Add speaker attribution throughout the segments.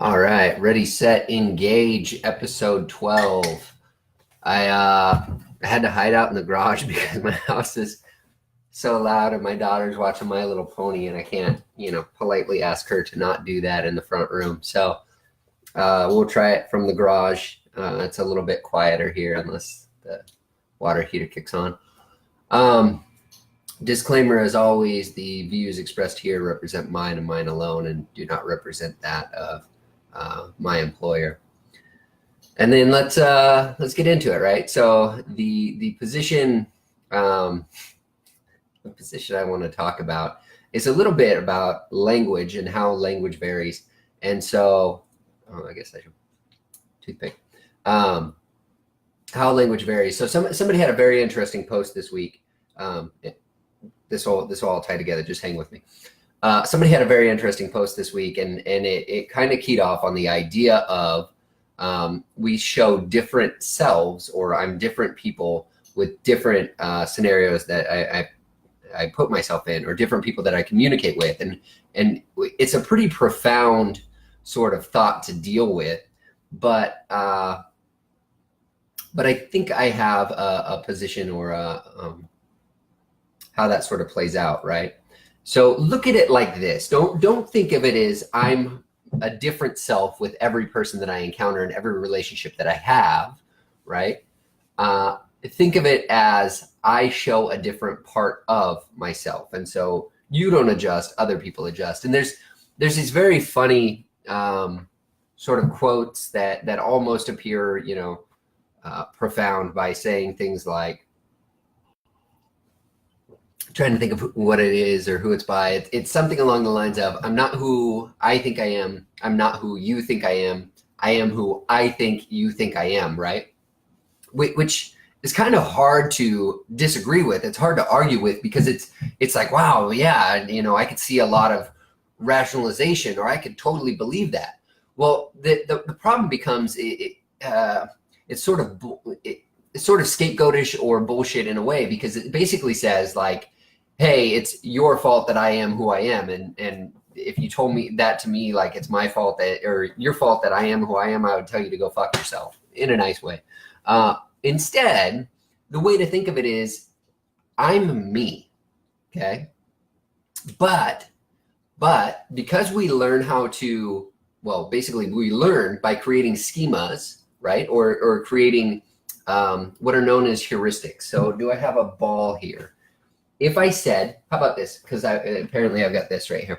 Speaker 1: All right, ready, set, engage, episode 12. I had to hide out in the garage because my house is so loud and my daughter's watching My Little Pony and I can't, politely ask her to not do that in the front room. So we'll try it from the garage. It's a little bit quieter here unless the water heater kicks on. Disclaimer, as always, the views expressed here represent mine and mine alone and do not represent that of my employer. And then let's get into it, right? So the position I want to talk about is a little bit about language and how language varies. And so, I guess I should toothpick. How language varies. So somebody had a very interesting post this week. This will all tie together. Just hang with me. Somebody had a very interesting post this week, and it kind of keyed off on the idea of we show different selves, or I'm different people with different scenarios that I put myself in, or different people that I communicate with, and it's a pretty profound sort of thought to deal with, but I think I have a position or how that sort of plays out, right? So look at it like this. Don't think of it as I'm a different self with every person that I encounter in every relationship that I have, right? Think of it as I show a different part of myself. And so you don't adjust, other people adjust. And there's these very funny sort of quotes that almost appear, profound by saying things like, trying to think of what it is or who it's by. It's something along the lines of, I'm not who I think I am. I'm not who you think I am. I am who I think you think I am, right? Which is kind of hard to disagree with. It's hard to argue with because it's like, wow, yeah, I could see a lot of rationalization, or I could totally believe that. Well, the problem becomes it's sort of scapegoatish or bullshit in a way, because it basically says like, hey, it's your fault that I am who I am. And if you told me that to me, like it's my fault or your fault that I am who I am, I would tell you to go fuck yourself in a nice way. Instead, the way to think of it is I'm me. Okay. But because we learn how to, basically we learn by creating schemas, right? Or creating what are known as heuristics. So do I have a ball here? If I said, how about this? Because apparently I've got this right here.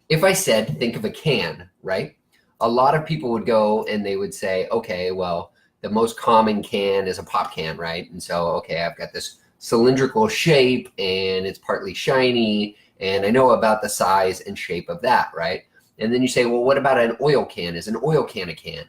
Speaker 1: If I said, think of a can, right? A lot of people would go and they would say, okay, well, the most common can is a pop can, right? And so, okay, I've got this cylindrical shape and it's partly shiny, and I know about the size and shape of that, right? And then you say, well, what about an oil can? Is an oil can a can?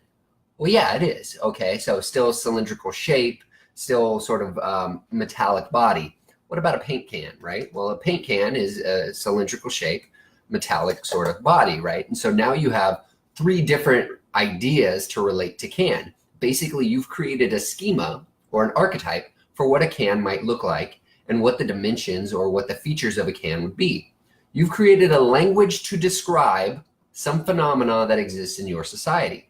Speaker 1: Well, yeah, it is. Okay, so still cylindrical shape, still sort of metallic body. What about a paint can, right? Well, a paint can is a cylindrical shape, metallic sort of body, right? And so now you have three different ideas to relate to can. Basically, you've created a schema or an archetype for what a can might look like and what the dimensions or what the features of a can would be. You've created a language to describe some phenomena that exists in your society.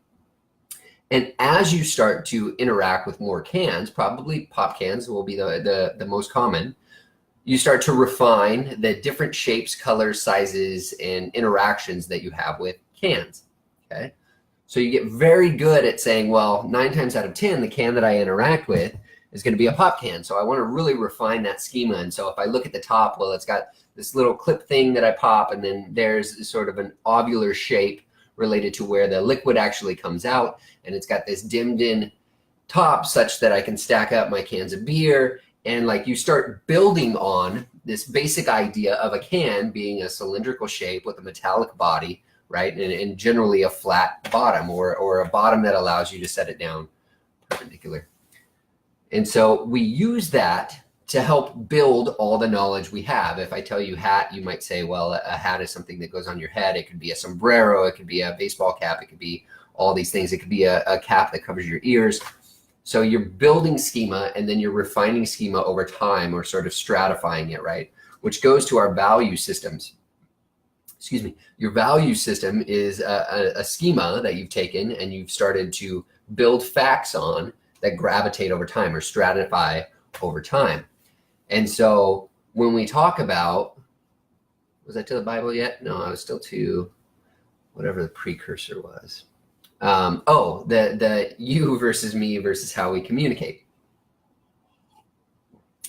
Speaker 1: And as you start to interact with more cans, probably pop cans will be the most common, you start to refine the different shapes, colors, sizes, and interactions that you have with cans, okay? So you get very good at saying, well, 9 times out of 10, the can that I interact with is gonna be a pop can. So I wanna really refine that schema. And so if I look at the top, well, it's got this little clip thing that I pop, and then there's sort of an ovular shape related to where the liquid actually comes out. And it's got this dimmed in top such that I can stack up my cans of beer. And like you start building on this basic idea of a can being a cylindrical shape with a metallic body, right? And generally a flat bottom, or a bottom that allows you to set it down perpendicular. And so we use that to help build all the knowledge we have. If I tell you hat, you might say, well, a hat is something that goes on your head. It could be a sombrero, it could be a baseball cap, it could be all these things. It could be a cap that covers your ears. So you're building schema, and then you're refining schema over time, or sort of stratifying it, right? Which goes to our value systems. excuse me, your value system is a schema that you've taken and you've started to build facts on that gravitate over time or stratify over time. And so when we talk about, was I to the Bible yet? No, I was still to whatever the precursor was. The you versus me versus how we communicate.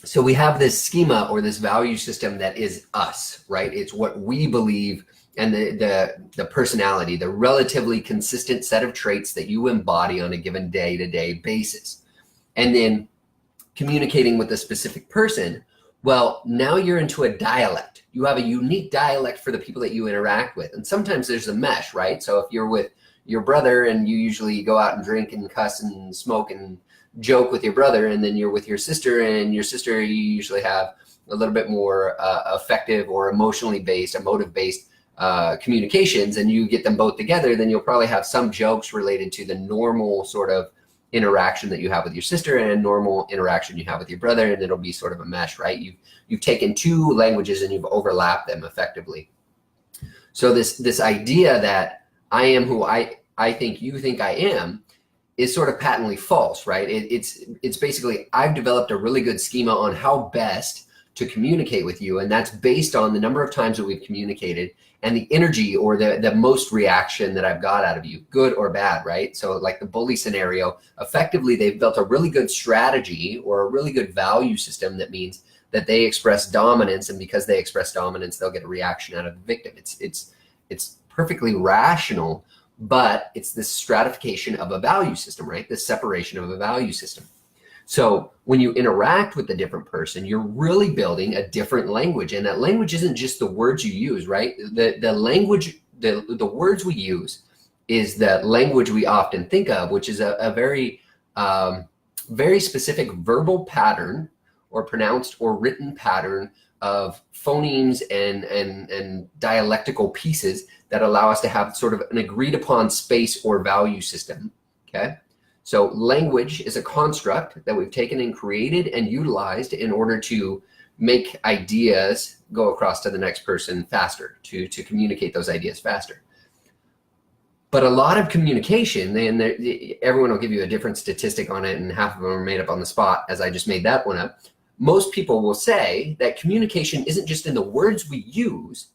Speaker 1: So we have this schema or this value system that is us, right? It's what we believe, and the personality, the relatively consistent set of traits that you embody on a given day-to-day basis. And then communicating with a specific person, well, now you're into a dialect. You have a unique dialect for the people that you interact with. And sometimes there's a mesh, right? So if you're with your brother and you usually go out and drink and cuss and smoke and joke with your brother, and then you're with your sister, and your sister, you usually have a little bit more effective or emotionally based, emotive based communications, and you get them both together, then you'll probably have some jokes related to the normal sort of interaction that you have with your sister and normal interaction you have with your brother, and it'll be sort of a mesh, right? You've taken two languages and you've overlapped them effectively. So this idea that I am who I think you think I am is sort of patently false, right? It's basically, I've developed a really good schema on how best to communicate with you, and that's based on the number of times that we've communicated and the energy or the most reaction that I've got out of you, good or bad, right? So like the bully scenario, effectively they've built a really good strategy or a really good value system that means that they express dominance, and because they express dominance, they'll get a reaction out of the victim. It's perfectly rational, but it's this stratification of a value system, right? This separation of a value system. So when you interact with a different person, you're really building a different language, and that language isn't just the words you use, right? The language, the words we use is the language we often think of, which is a very, very specific verbal pattern or pronounced or written pattern of phonemes and dialectical pieces that allow us to have sort of an agreed upon space or value system, okay? So language is a construct that we've taken and created and utilized in order to make ideas go across to the next person faster, to communicate those ideas faster. But a lot of communication, and everyone will give you a different statistic on it, and half of them are made up on the spot, as I just made that one up. Most people will say that communication isn't just in the words we use,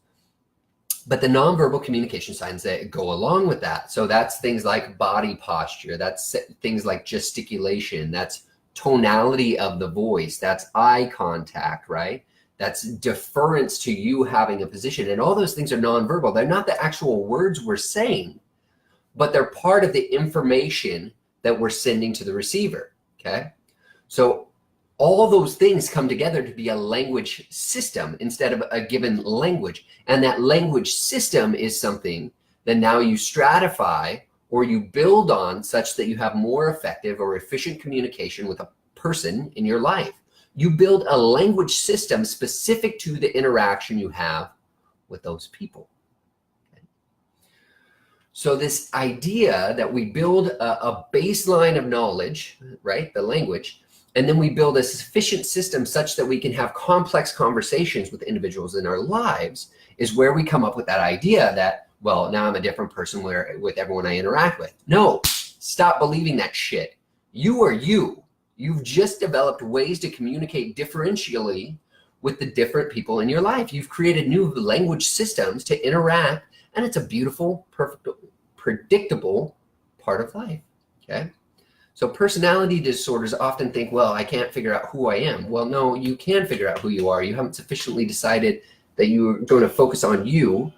Speaker 1: but the nonverbal communication signs that go along with that. So that's things like body posture, that's things like gesticulation, that's tonality of the voice, that's eye contact, right? That's deference to you having a position. And all those things are nonverbal. They're not the actual words we're saying, but they're part of the information that we're sending to the receiver, okay? So all those things come together to be a language system instead of a given language. And that language system is something that now you stratify or you build on such that you have more effective or efficient communication with a person in your life. You build a language system specific to the interaction you have with those people. Okay. So this idea that we build a baseline of knowledge, right, the language, and then we build a sufficient system such that we can have complex conversations with individuals in our lives is where we come up with that idea that, well, now I'm a different person with everyone I interact with. No, stop believing that shit. You are you. You've just developed ways to communicate differentially with the different people in your life. You've created new language systems to interact, and it's a beautiful, perfect, predictable part of life, okay? So personality disorders often think, well, I can't figure out who I am. Well, no, you can figure out who you are. You haven't sufficiently decided that you're going to focus on you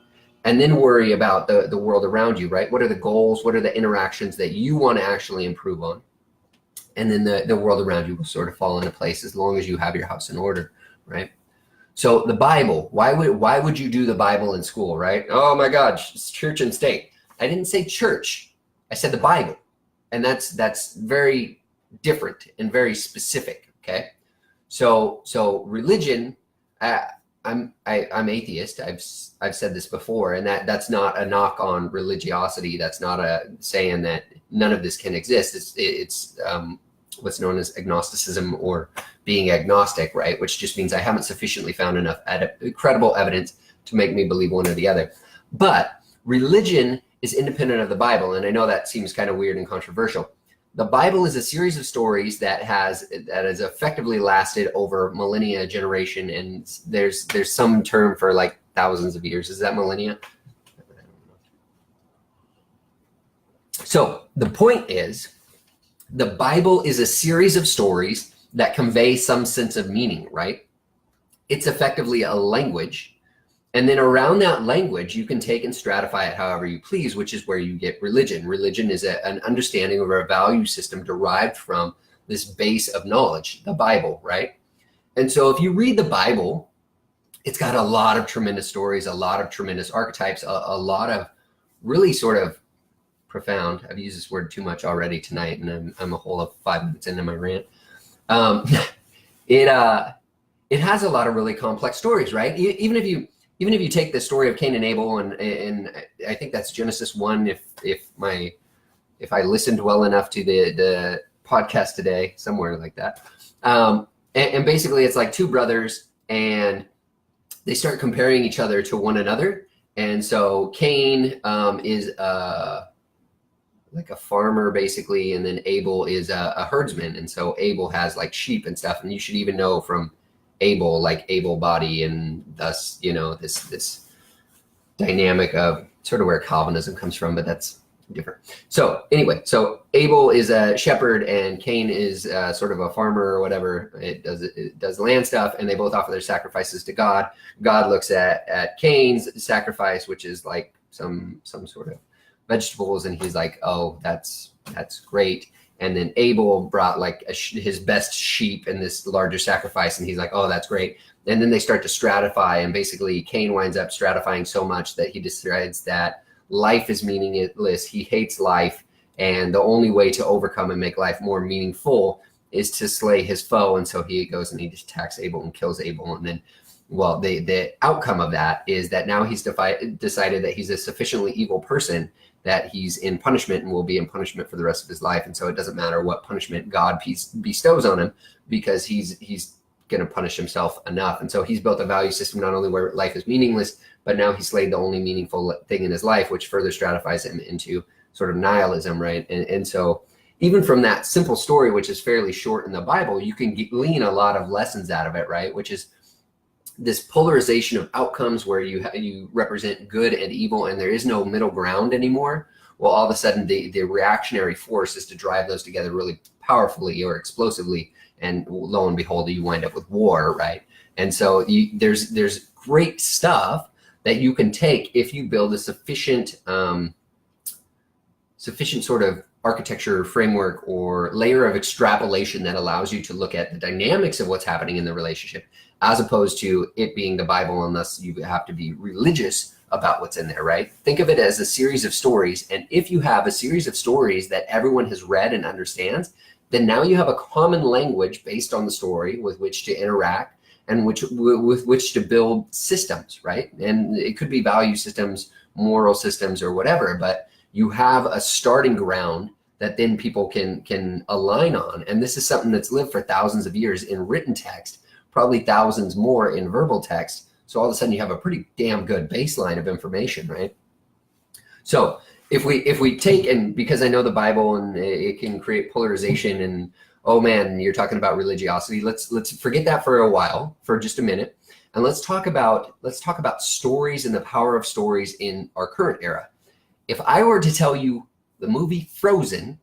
Speaker 1: and then worry about the world around you, right? What are the goals? What are the interactions that you want to actually improve on? And then the world around you will sort of fall into place as long as you have your house in order, right? So the Bible, why would you do the Bible in school, right? Oh my God, it's church and state. I didn't say church. I said the Bible. And that's very different and very specific, okay? So religion, I'm atheist. I've said this before, and that's not a knock on religiosity. That's not a saying that none of this can exist. It's what's known as agnosticism or being agnostic, right? Which just means I haven't sufficiently found enough credible evidence to make me believe one or the other. But religion is independent of the Bible, and I know that seems kind of weird and controversial. The Bible is a series of stories that has effectively lasted over millennia, generation, and there's some term for like thousands of years. Is that millennia? So the point is, the Bible is a series of stories that convey some sense of meaning, right? It's effectively a language. And then around that language, you can take and stratify it however you please, which is where you get religion. Religion is an understanding of a value system derived from this base of knowledge, the Bible, right? And so if you read the Bible, it's got a lot of tremendous stories, a lot of tremendous archetypes, a lot of really sort of profound. I've used this word too much already tonight, and I'm a whole of 5 minutes into my rant. It has a lot of really complex stories, right? Even if you take the story of Cain and Abel, and I think that's Genesis 1, if I listened well enough to the podcast today, somewhere like that. And basically it's like two brothers, and they start comparing each other to one another. And so Cain is like a farmer basically, and then Abel is a herdsman. And so Abel has like sheep and stuff, and you should even know from Abel, like able body, and thus, this dynamic of sort of where Calvinism comes from, but that's different. So anyway, so Abel is a shepherd and Cain is sort of a farmer or whatever. It does land stuff, and they both offer their sacrifices to God. God looks at Cain's sacrifice, which is like some sort of vegetables, and he's like, oh, that's great. And then Abel brought like his best sheep in this larger sacrifice, and he's like, oh, that's great. And then they start to stratify, and basically Cain winds up stratifying so much that he decides that life is meaningless. He hates life, and the only way to overcome and make life more meaningful is to slay his foe. And so he goes and he attacks Abel and kills Abel. And then, well, the outcome of that is that now he's decided that he's a sufficiently evil person that he's in punishment and will be in punishment for the rest of his life. And so it doesn't matter what punishment God bestows on him, because he's going to punish himself enough. And so he's built a value system not only where life is meaningless, but now he's slayed the only meaningful thing in his life, which further stratifies him into sort of nihilism, right? And so even from that simple story, which is fairly short in the Bible, you can glean a lot of lessons out of it, right? Which is this polarization of outcomes where you represent good and evil, and there is no middle ground anymore. Well, all of a sudden the reactionary force is to drive those together really powerfully or explosively, and lo and behold, you wind up with war, right? And so there's great stuff that you can take if you build a sufficient sort of architecture framework or layer of extrapolation that allows you to look at the dynamics of what's happening in the relationship, as opposed to it being the Bible, unless you have to be religious about what's in there, right? Think of it as a series of stories. And if you have a series of stories that everyone has read and understands, then now you have a common language based on the story with which to interact and with which to build systems, right? And it could be value systems, moral systems, or whatever, but you have a starting ground that then people can align on. And this is something that's lived for thousands of years in written text, probably thousands more in verbal text. So all of a sudden you have a pretty damn good baseline of information, right? So if we take, and because I know the Bible and it can create polarization, and oh man, you're talking about religiosity, let's forget that for a while, for just a minute, and let's talk about stories and the power of stories in our current era. If I were to tell you the movie Frozen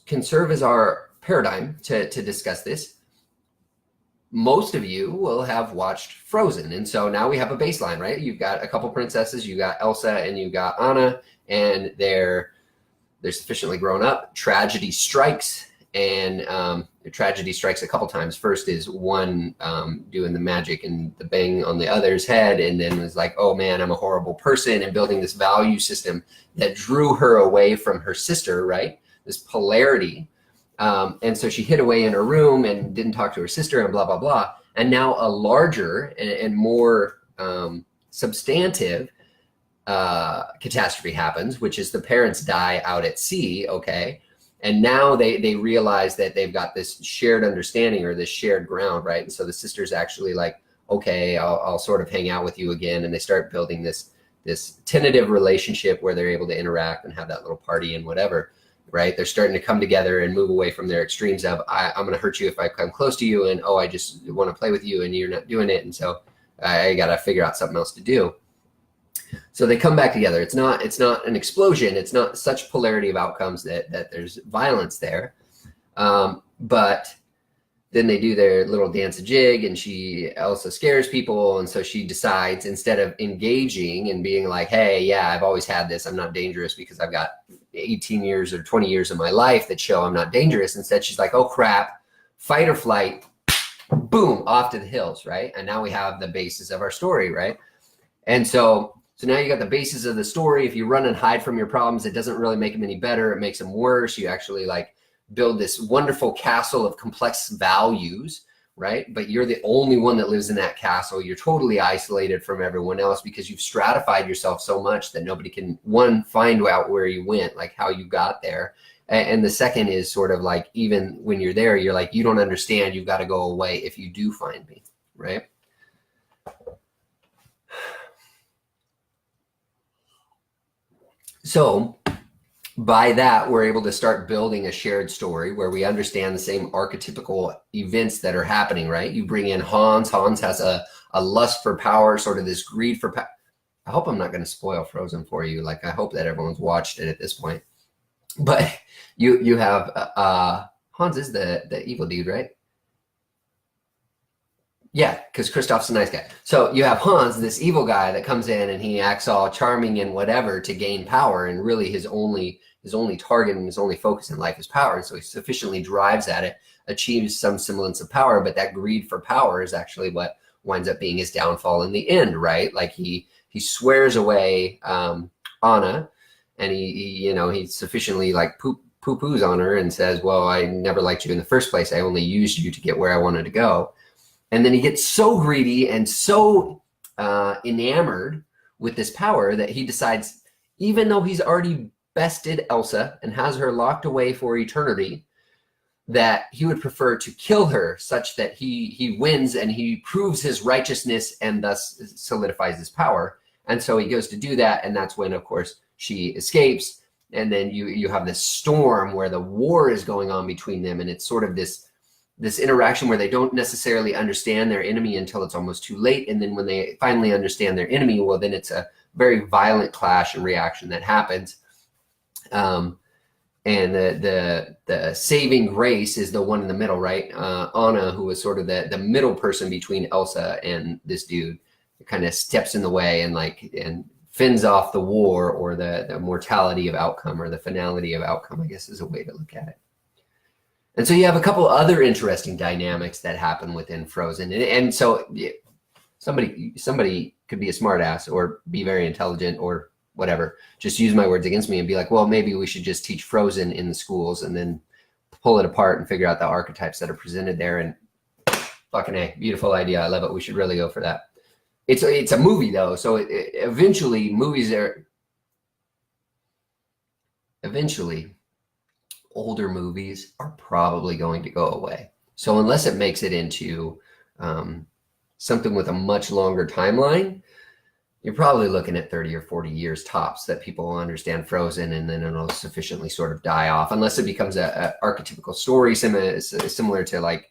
Speaker 1: can serve as our paradigm to discuss this, most of you will have watched Frozen. And so now we have a baseline, right? You've got a couple princesses, you got Elsa and you got Anna, and they're sufficiently grown up. Tragedy strikes, and tragedy strikes a couple times. First is one doing the magic and the bang on the other's head, and then was like, oh man, I'm a horrible person, and building this value system that drew her away from her sister, right? This polarity. And so she hid away in her room and didn't talk to her sister, and blah, blah, blah. And now a larger and more substantive catastrophe happens, which is the parents die out at sea, okay? And now they realize that they've got this shared understanding or this shared ground, right? And so the sister's actually like, okay, I'll sort of hang out with you again. And they start building this tentative relationship where they're able to interact and have that little party and whatever, right? They're starting to come together and move away from their extremes of, I'm going to hurt you if I come close to you, and, oh, I just want to play with you and you're not doing it. And so I got to figure out something else to do. So they come back together. It's not an explosion. It's not such polarity of outcomes that there's violence there. But then they do their little dance a jig, and Elsa scares people. And so she decides, instead of engaging and being like, hey, yeah, I've always had this, I'm not dangerous because I've got 18 years or 20 years of my life that show I'm not dangerous. Instead, she's like, oh crap, fight or flight, boom, off to the hills, right? And now we have the basis of our story, right? And so now you got the basis of the story. If you run and hide from your problems, it doesn't really make them any better. It makes them worse. You actually like build this wonderful castle of complex values, right? But you're the only one that lives in that castle. You're totally isolated from everyone else because you've stratified yourself so much that nobody can, one, find out where you went, like how you got there. And the second is sort of like, even when you're there, you're like, you don't understand, you've got to go away if you do find me, right? So by that, we're able to start building a shared story where we understand the same archetypical events that are happening, right? You bring in Hans. Hans has a lust for power, sort of this greed for power. I hope I'm not going to spoil Frozen for you. Like, I hope that everyone's watched it at this point. But you have Hans is the evil dude, right? Yeah, because Kristoff's a nice guy. So you have Hans, this evil guy that comes in and he acts all charming and whatever to gain power, and really his only target and his only focus in life is power. And so he sufficiently drives at it, achieves some semblance of power, but that greed for power is actually what winds up being his downfall in the end, right? Like he swears away Anna, and he sufficiently like poo-poos on her and says, well, I never liked you in the first place. I only used you to get where I wanted to go. And then he gets so greedy and so enamored with this power that he decides, even though he's already bested Elsa and has her locked away for eternity, that he would prefer to kill her such that he wins and he proves his righteousness and thus solidifies his power. And so he goes to do that. And that's when, of course, she escapes. And then you have this storm where the war is going on between them. And it's sort of this interaction where they don't necessarily understand their enemy until it's almost too late. And then when they finally understand their enemy, well, then it's a very violent clash and reaction that happens. And the saving grace is the one in the middle, right? Anna, who was sort of the middle person between Elsa and this dude, kind of steps in the way and fends off the war, or the mortality of outcome, or the finality of outcome, I guess is a way to look at it. And so you have a couple other interesting dynamics that happen within Frozen. And so somebody could be a smartass or be very intelligent or whatever, just use my words against me and be like, well, maybe we should just teach Frozen in the schools and then pull it apart and figure out the archetypes that are presented there. And fucking A, beautiful idea. I love it. We should really go for that. It's a movie though. So eventually older movies are probably going to go away. So unless it makes it into something with a much longer timeline, you're probably looking at 30 or 40 years tops that people will understand Frozen, and then it'll sufficiently sort of die off, unless it becomes a archetypical story similar to like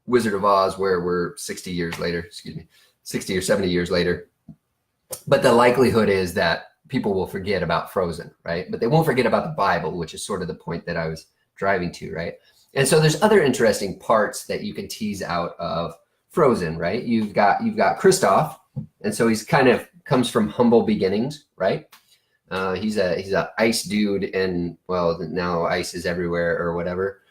Speaker 1: Wizard of Oz, where we're 60 or 70 years later. But the likelihood is that people will forget about Frozen, right? But they won't forget about the Bible, which is sort of the point that I was driving to, right? And so there's other interesting parts that you can tease out of Frozen, right? You've got Kristoff, and so he's kind of comes from humble beginnings, right? He's a ice dude, and well, now ice is everywhere or whatever.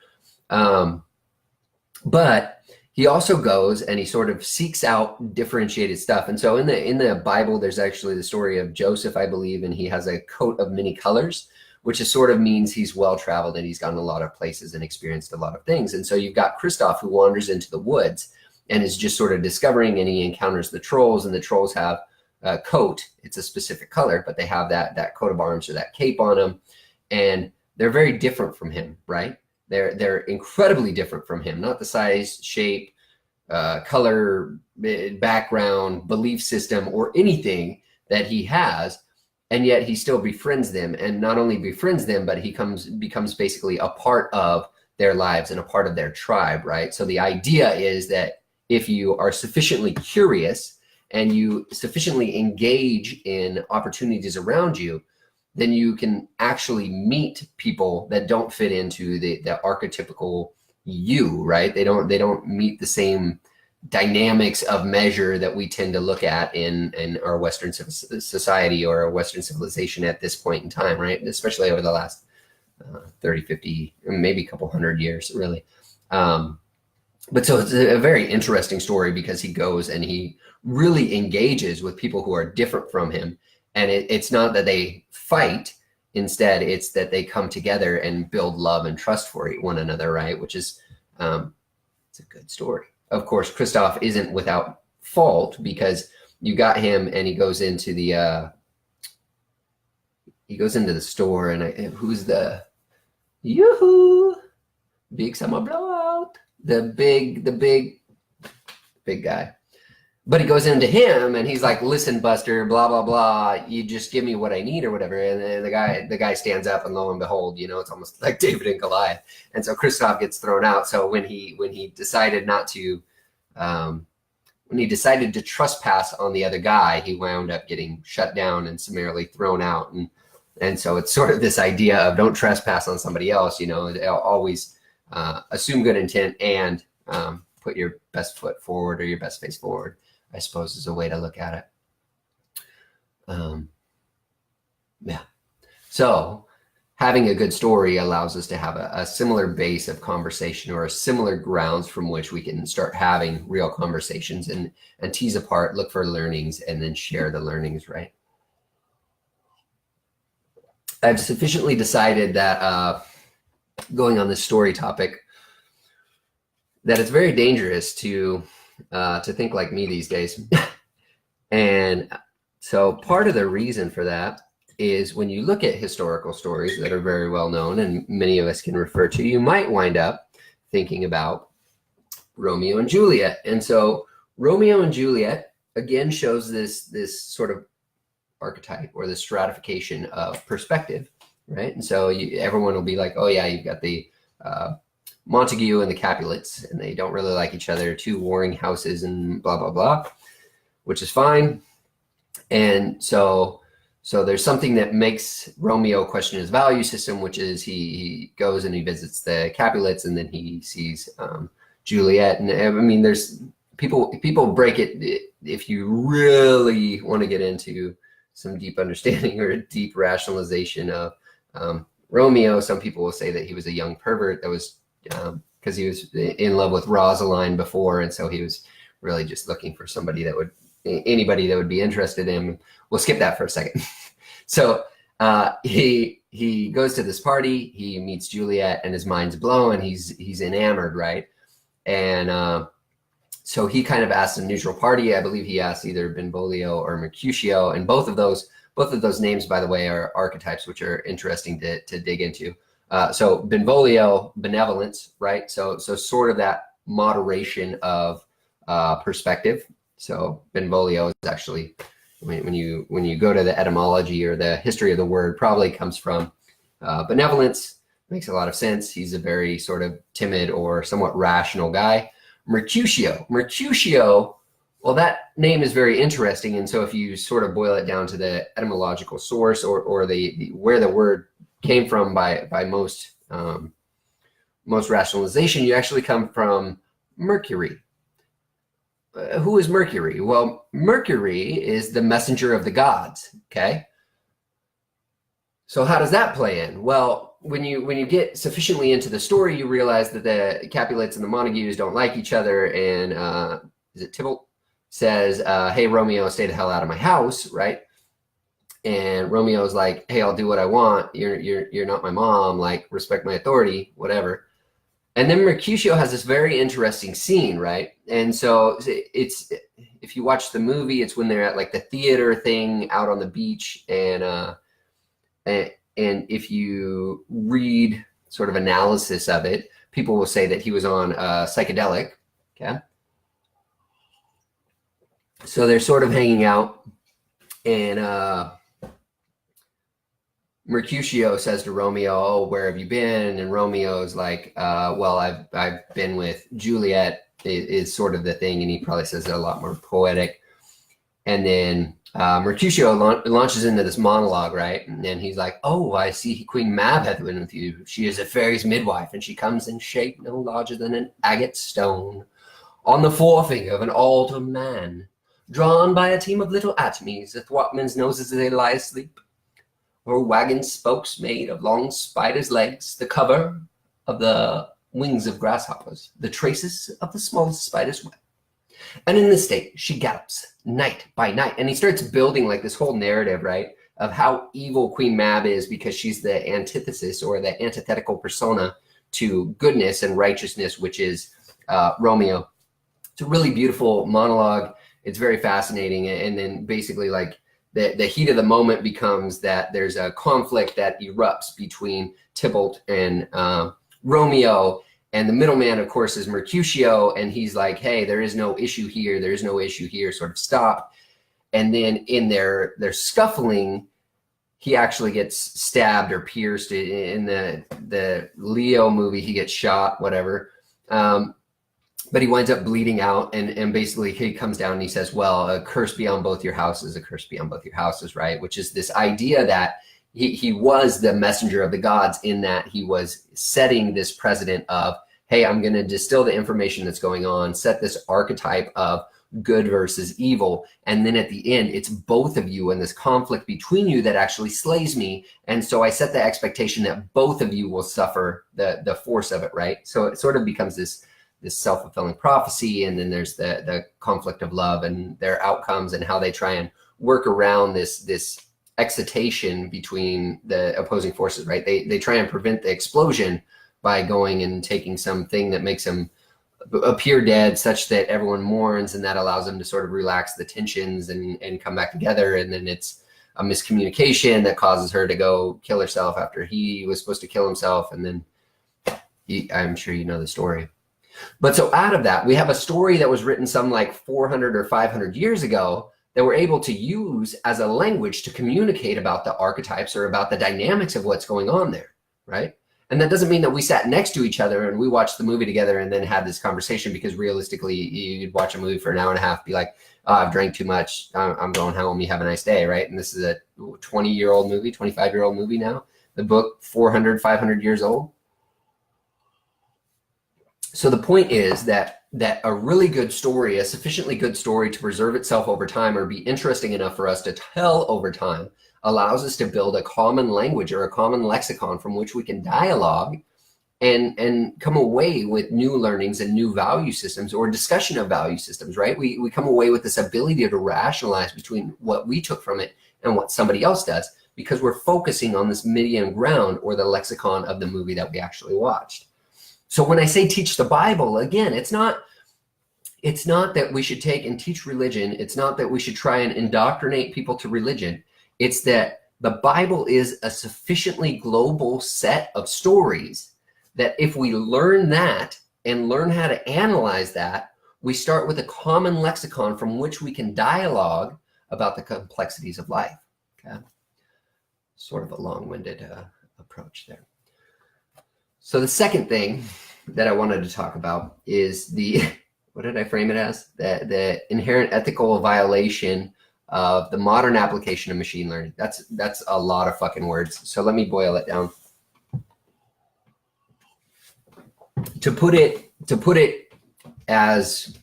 Speaker 1: But he also goes and he sort of seeks out differentiated stuff. And so in the Bible, there's actually the story of Joseph, I believe, and he has a coat of many colors, which is sort of means he's well-traveled and he's gone a lot of places and experienced a lot of things. And so you've got Kristoff, who wanders into the woods and is just sort of discovering, and he encounters the trolls, and the trolls have a coat. It's a specific color, but they have that coat of arms or that cape on them. And they're very different from him, right? They're incredibly different from him, not the size, shape, color, background, belief system, or anything that he has, and yet he still befriends them, and not only befriends them, but he becomes basically a part of their lives and a part of their tribe, right? So the idea is that if you are sufficiently curious and you sufficiently engage in opportunities around you, then you can actually meet people that don't fit into the archetypical you, right? They don't meet the same dynamics of measure that we tend to look at in our Western society or our Western civilization at this point in time, right? Especially over the last 30, 50, maybe a couple hundred years, really. But so it's a very interesting story because he goes and he really engages with people who are different from him. And it's not that they fight. Instead, it's that they come together and build love and trust for one another, right? Which is, it's a good story. Of course, Kristoff isn't without fault because you got him and he goes into the store and who's the yoo-hoo big summer blowout, the big guy. But he goes into him and he's like, listen, Buster, blah, blah, blah. You just give me what I need or whatever. And then the guy stands up and lo and behold, it's almost like David and Goliath. And so Kristoff gets thrown out. So when he decided to trespass on the other guy, he wound up getting shut down and summarily thrown out. And so it's sort of this idea of don't trespass on somebody else, always assume good intent and put your best foot forward or your best face forward, I suppose, is a way to look at it. Yeah. So having a good story allows us to have a similar base of conversation or a similar grounds from which we can start having real conversations and tease apart, look for learnings, and then share the learnings, right? I've sufficiently decided that going on this story topic, that it's very dangerous to think like me these days. And so part of the reason for that is when you look at historical stories that are very well known and many of us can refer to, you might wind up thinking about Romeo and Juliet. And so Romeo and Juliet again shows this sort of archetype or the stratification of perspective, right? And so everyone will be like, oh yeah, you've got the Montague and the Capulets, and they don't really like each other, two warring houses and blah, blah, blah, which is fine. And so there's something that makes Romeo question his value system, which is he goes and he visits the Capulets and then he sees Juliet. And I mean, there's people break it if you really want to get into some deep understanding or a deep rationalization of Romeo. Some people will say that he was a young pervert that was because he was in love with Rosaline before, and so he was really just looking for anybody that would be interested in him. We'll skip that for a second. So he goes to this party, he meets Juliet, and his mind's blown. He's enamored, right? And so he kind of asks a neutral party. I believe he asked either Benvolio or Mercutio, and both of those names, by the way, are archetypes which are interesting to dig into. So Benvolio, benevolence, right? So sort of that moderation of perspective. So Benvolio is actually, when you go to the etymology or the history of the word, probably comes from benevolence. Makes a lot of sense. He's a very sort of timid or somewhat rational guy. Mercutio, well, that name is very interesting. And so if you sort of boil it down to the etymological source or the where the word came from by most rationalization, you actually come from Mercury. Who is Mercury? Well, Mercury is the messenger of the gods. Okay. So how does that play in? Well, when you get sufficiently into the story, you realize that the Capulets and the Montagues don't like each other, and is it Tybalt says, "Hey Romeo, stay the hell out of my house," right? And Romeo's like, "Hey, I'll do what I want. You're not my mom. Like, respect my authority, whatever." And then Mercutio has this very interesting scene, right? And so it's, if you watch the movie, it's when they're at like the theater thing out on the beach, and if you read sort of analysis of it, people will say that he was on psychedelic, okay? So they're sort of hanging out, and Mercutio says to Romeo, "Oh, where have you been?" And Romeo's like, "Well, I've been with Juliet." Is sort of the thing, and he probably says it a lot more poetic. And then Mercutio launches into this monologue, right? And he's like, "Oh, I see Queen Mab hath been with you. She is a fairy's midwife, and she comes in shape no larger than an agate stone, on the forefinger of an altar man, drawn by a team of little atomies athwart men's noses as they lie asleep. Her wagon spokes made of long spiders' legs, the cover of the wings of grasshoppers, the traces of the smallest spider's web. And in this state, she gallops night by night." And he starts building like this whole narrative, right, of how evil Queen Mab is, because she's the antithesis or the antithetical persona to goodness and righteousness, which is Romeo. It's a really beautiful monologue. It's very fascinating. And then basically, like, the heat of the moment becomes that there's a conflict that erupts between Tybalt and Romeo. And the middleman, of course, is Mercutio. And he's like, "Hey, there is no issue here. There is no issue here. Sort of stop." And then in their scuffling, he actually gets stabbed or pierced. In the Leo movie, he gets shot, whatever. But he winds up bleeding out, and basically he comes down and he says, "Well, a curse be on both your houses, a curse be on both your houses," right? Which is this idea that he was the messenger of the gods, in that he was setting this precedent of, hey, I'm going to distill the information that's going on, set this archetype of good versus evil, and then at the end, it's both of you and this conflict between you that actually slays me. And so I set the expectation that both of you will suffer the force of it, right? So it sort of becomes this self-fulfilling prophecy, and then there's the conflict of love and their outcomes and how they try and work around this excitation between the opposing forces, right? They try and prevent the explosion by going and taking something that makes them appear dead, such that everyone mourns, and that allows them to sort of relax the tensions and come back together. And then it's a miscommunication that causes her to go kill herself after he was supposed to kill himself. And then I'm sure you know the story. But so out of that, we have a story that was written some like 400 or 500 years ago that we're able to use as a language to communicate about the archetypes or about the dynamics of what's going on there, right? And that doesn't mean that we sat next to each other and we watched the movie together and then had this conversation, because realistically, you'd watch a movie for an hour and a half, be like, "Oh, I've drank too much. I'm going home. You have a nice day," right? And this is a 20-year-old movie, 25-year-old movie now. The book, 400, 500 years old. So the point is that a really good story, a sufficiently good story to preserve itself over time or be interesting enough for us to tell over time, allows us to build a common language or a common lexicon from which we can dialogue and come away with new learnings and new value systems or discussion of value systems, right? We come away with this ability to rationalize between what we took from it and what somebody else does, because we're focusing on this median ground or the lexicon of the movie that we actually watched. So when I say teach the Bible, again, it's not that we should take and teach religion. It's not that we should try and indoctrinate people to religion. It's that the Bible is a sufficiently global set of stories that if we learn that and learn how to analyze that, we start with a common lexicon from which we can dialogue about the complexities of life. Okay? Sort of a long-winded approach there. So the second thing that I wanted to talk about is what did I frame it as? The inherent ethical violation of the modern application of machine learning. That's a lot of fucking words. So let me boil it down. To put it as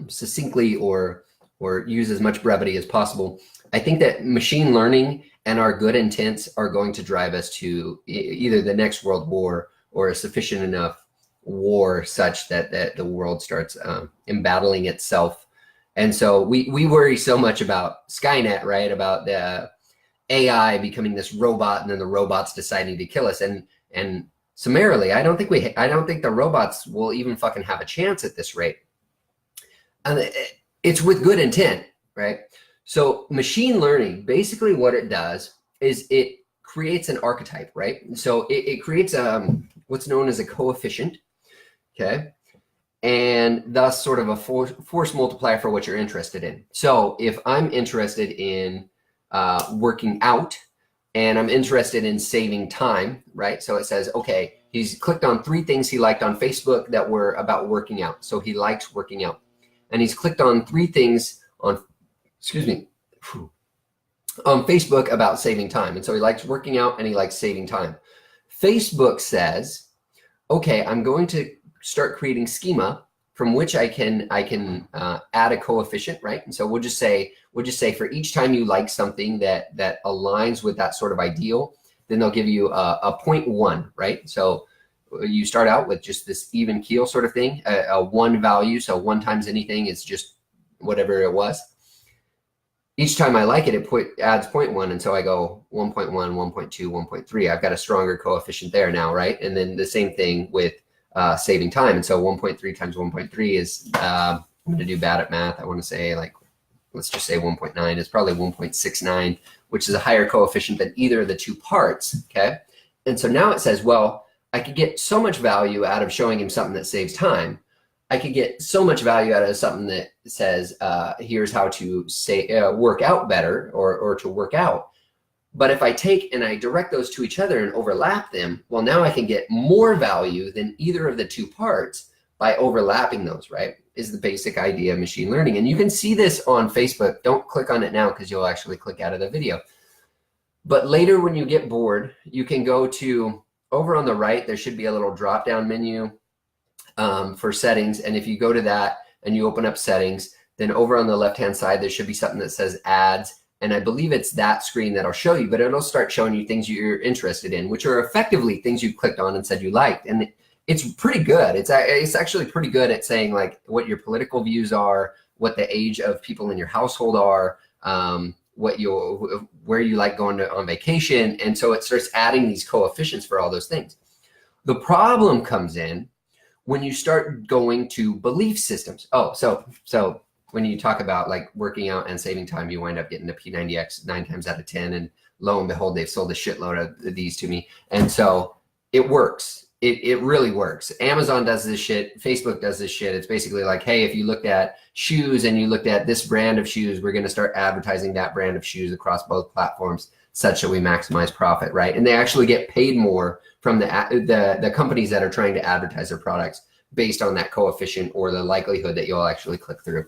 Speaker 1: succinctly or use as much brevity as possible, I think that machine learning and our good intents are going to drive us to either the next world war or a sufficient enough war such that the world starts embattling itself. And so we worry so much about Skynet, right? About the AI becoming this robot and then the robots deciding to kill us. And summarily, I don't think the robots will even fucking have a chance at this rate. And it's with good intent, right? So machine learning, basically what it does is it creates an archetype, right? So it creates what's known as a coefficient, okay? and thus sort of a force multiplier for what you're interested in. So if I'm interested in working out and I'm interested in saving time, right? So it says, okay, he's clicked on 3 things he liked on Facebook that were about working out. So he likes working out. And he's clicked on 3 things on, on Facebook about saving time. And so he likes working out and he likes saving time. Facebook says, okay, I'm going to start creating schema from which I can add a coefficient, right? And so we'll just say for each time you like something that aligns with that sort of ideal, then they'll give you a 0.1, right? So you start out with just this even keel sort of thing, a 1 value. So 1 times anything is just whatever it was. Each time I like it, it adds 0.1. And so I go 1.1, 1.2, 1.3. I've got a stronger coefficient there now, right? And then the same thing with saving time. And so 1.3 times 1.3 is, I'm going to do bad at math. I want to say, like, let's just say 1.9 is probably 1.69, which is a higher coefficient than either of the 2 parts, okay? And so now it says, well, I could get so much value out of showing him something that saves time. I could get so much value out of something that says, here's how to work out better or to work out. But if I take and I direct those to each other and overlap them, well, now I can get more value than either of the 2 parts by overlapping those, right? Is the basic idea of machine learning. And you can see this on Facebook. Don't click on it now because you'll actually click out of the video. But later when you get bored, you can go to, over on the right, there should be a little drop-down menu for settings. And if you go to that and you open up settings, then over on the left-hand side, there should be something that says ads. And I believe it's that screen that'll show you, but it'll start showing you things you're interested in, which are effectively things you clicked on and said you liked. And it's pretty good. It's actually pretty good at saying like what your political views are, what the age of people in your household are, where you like going on vacation. And so it starts adding these coefficients for all those things. The problem comes in when you start going to belief systems. Oh, so when you talk about like working out and saving time, you wind up getting the P90X 9 times out of 10. And lo and behold, they've sold a shitload of these to me. And so it works. It really works. Amazon does this shit. Facebook does this shit. It's basically like, hey, if you looked at shoes and you looked at this brand of shoes, we're going to start advertising that brand of shoes across both platforms such that we maximize profit, right? And they actually get paid more from the companies that are trying to advertise their products based on that coefficient or the likelihood that you'll actually click through.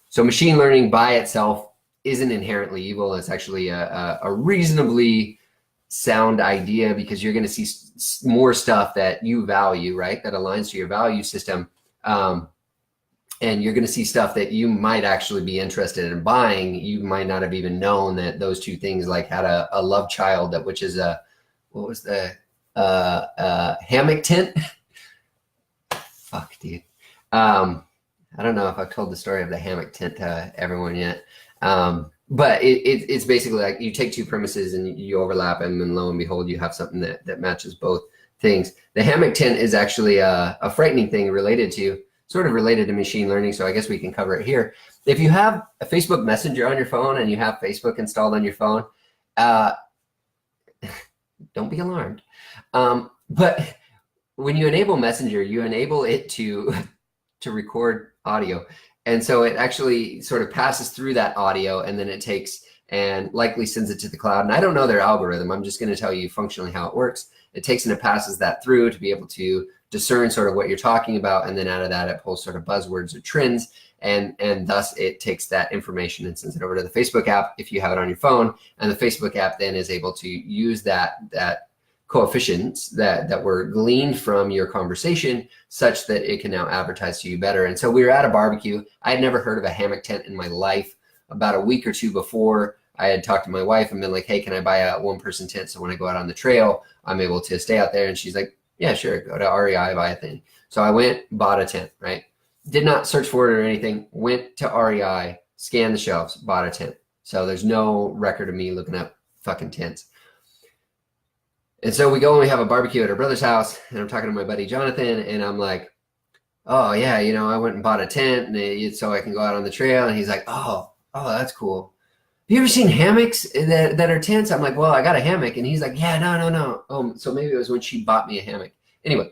Speaker 1: So machine learning by itself isn't inherently evil. It's actually a reasonably sound idea because you're going to see more stuff that you value, right? That aligns to your value system. And you're going to see stuff that you might actually be interested in buying. You might not have even known that those 2 things like had a love child, which is what was the hammock tent? Fuck, dude. I don't know if I've told the story of the hammock tent to everyone yet. But it's basically like you take 2 premises and you overlap them, and lo and behold, you have something that matches both things. The hammock tent is actually a frightening thing sort of related to machine learning, so I guess we can cover it here. If you have a Facebook Messenger on your phone and you have Facebook installed on your phone, don't be alarmed. But when you enable Messenger, you enable it to record audio. And so it actually sort of passes through that audio, and then it takes and likely sends it to the cloud. And I don't know their algorithm. I'm just going to tell you functionally how it works. It takes and it passes that through to be able to discern sort of what you're talking about. And then out of that, it pulls sort of buzzwords or trends. And thus it takes that information and sends it over to the Facebook app if you have it on your phone. And the Facebook app then is able to use that coefficients that were gleaned from your conversation such that it can now advertise to you better. And so we were at a barbecue. I had never heard of a hammock tent in my life. About a week or 2 before, I had talked to my wife and been like, hey, can I buy a 1-person tent so when I go out on the trail, I'm able to stay out there? And she's like, yeah, sure, go to REI, buy a thing. So I went, bought a tent, right? Did not search for it or anything, went to REI, scanned the shelves, bought a tent. So there's no record of me looking up fucking tents. And so we go and we have a barbecue at our brother's house, and I'm talking to my buddy Jonathan, and I'm like, oh yeah, I went and bought a tent so I can go out on the trail. And he's like, oh, that's cool. Have you ever seen hammocks that are tents? I'm like, well, I got a hammock. And he's like, yeah, no. So maybe it was when she bought me a hammock. Anyway,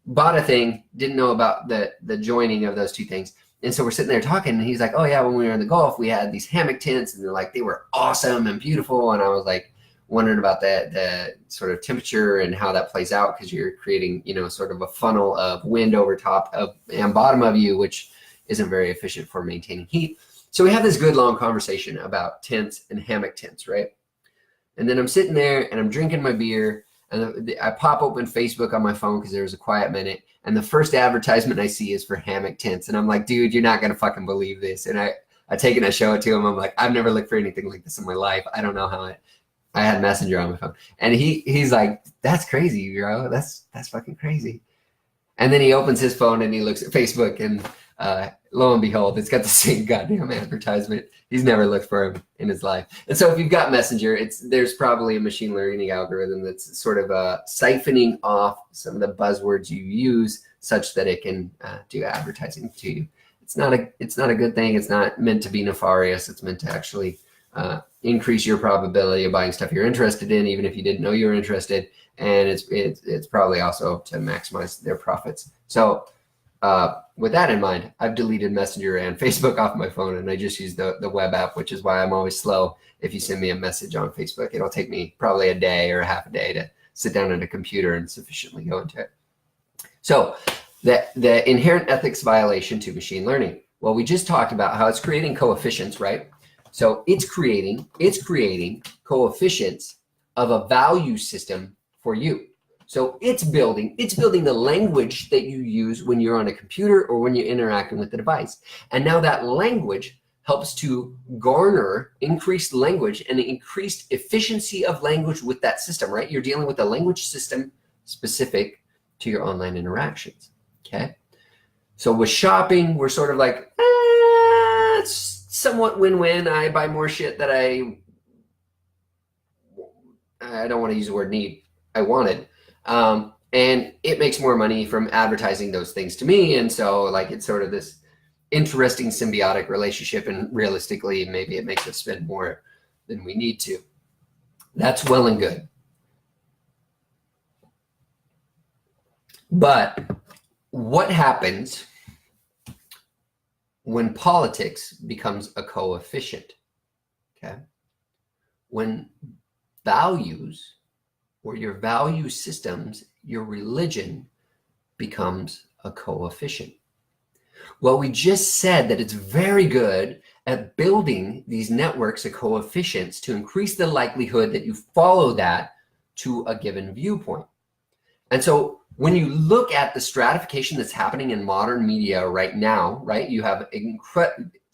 Speaker 1: bought a thing, didn't know about the joining of those two things. And so we're sitting there talking, and he's like, oh yeah, when we were in the Gulf, we had these hammock tents, and they were awesome and beautiful. And I was like wondering about the sort of temperature and how that plays out, because you're creating, sort of a funnel of wind over top of and bottom of you, which isn't very efficient for maintaining heat. So we have this good long conversation about tents and hammock tents, right? And then I'm sitting there and I'm drinking my beer, and I pop open Facebook on my phone because there was a quiet minute, and the first advertisement I see is for hammock tents. And I'm like, dude, you're not going to fucking believe this. And I take it and I show it to him. I'm like, I've never looked for anything like this in my life. I don't know how I had Messenger on my phone. And he's like, that's crazy, bro. That's fucking crazy. And then he opens his phone and he looks at Facebook, and lo and behold, it's got the same goddamn advertisement. He's never looked for him in his life. And so if you've got Messenger, there's probably a machine learning algorithm that's sort of siphoning off some of the buzzwords you use such that it can do advertising to you. It's not a good thing. It's not meant to be nefarious. It's meant to actually increase your probability of buying stuff you're interested in, even if you didn't know you were interested. And it's probably also to maximize their profits. So with that in mind, I've deleted Messenger and Facebook off my phone, and I just use the web app, which is why I'm always slow. If you send me a message on Facebook, it'll take me probably a day or half a day to sit down at a computer and sufficiently go into it. So the inherent ethics violation to machine learning. Well, we just talked about how it's creating coefficients, right? So it's creating coefficients of a value system for you. So it's building the language that you use when you're on a computer or when you're interacting with the device. And now that language helps to garner increased language and increased efficiency of language with that system, right? You're dealing with a language system specific to your online interactions, okay? So with shopping, we're sort of like, it's somewhat win-win. I buy more shit that I don't want to use the word need. I wanted. And it makes more money from advertising those things to me. And so it's sort of this interesting symbiotic relationship, and realistically, maybe it makes us spend more than we need to. That's well and good. But what happens when politics becomes a coefficient? Okay. When values or your value systems, your religion becomes a coefficient. Well, we just said that it's very good at building these networks of coefficients to increase the likelihood that you follow that to a given viewpoint. And so when you look at the stratification that's happening in modern media right now, right, you have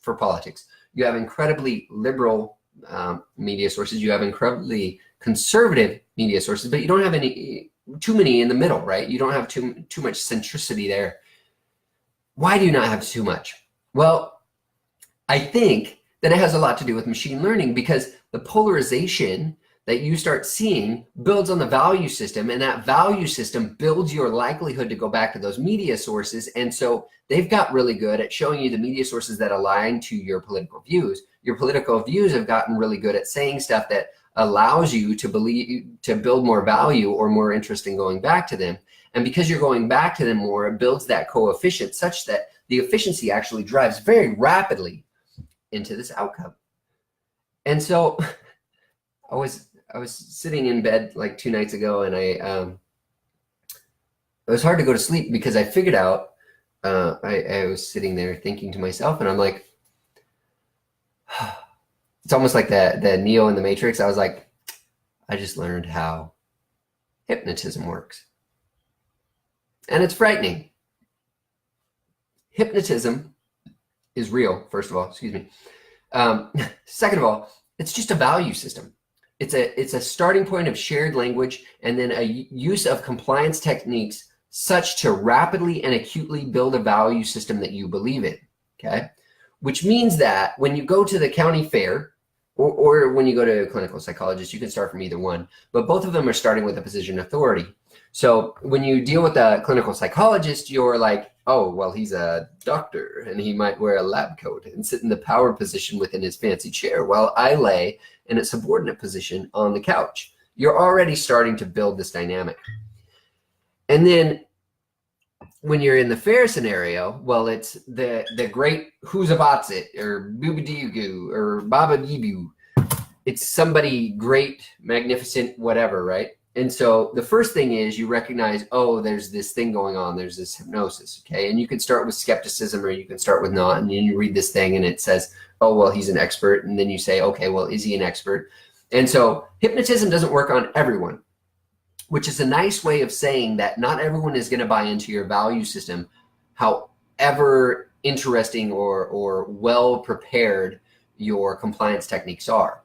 Speaker 1: for politics, you have incredibly liberal media sources, you have incredibly conservative media sources, but you don't have too many in the middle, right? You don't have too much centricity there. Why do you not have too much? Well, I think that it has a lot to do with machine learning, because the polarization that you start seeing builds on the value system, and that value system builds your likelihood to go back to those media sources. And so they've got really good at showing you the media sources that align to your political views. Your political views have gotten really good at saying stuff that allows you to build more value or more interest in going back to them. And because you're going back to them more, it builds that coefficient such that the efficiency actually drives very rapidly into this outcome. And so I was sitting in bed like 2 nights ago, and it was hard to go to sleep because I figured out, I was sitting there thinking to myself, and I'm like, it's almost like the Neo in the Matrix. I was like, I just learned how hypnotism works. And it's frightening. Hypnotism is real, first of all, excuse me. Second of all, it's just a value system. It's a starting point of shared language, and then a use of compliance techniques such to rapidly and acutely build a value system that you believe in, okay? Which means that when you go to the county fair, or when you go to a clinical psychologist, you can start from either one, but both of them are starting with a position of authority. So when you deal with a clinical psychologist, you're like, oh, well, he's a doctor and he might wear a lab coat and sit in the power position within his fancy chair while I lay in a subordinate position on the couch. You're already starting to build this dynamic. And then when you're in the fair scenario, well, it's the great who's about it or boobadigu or baba dibu. It's somebody great, magnificent, whatever, right? And so the first thing is you recognize, oh, there's this thing going on. There's this hypnosis, okay? And you can start with skepticism or you can start with not. And then you read this thing and it says, oh, well, he's an expert. And then you say, okay, well, is he an expert? And so hypnotism doesn't work on everyone, which is a nice way of saying that not everyone is going to buy into your value system, however interesting or well prepared your compliance techniques are.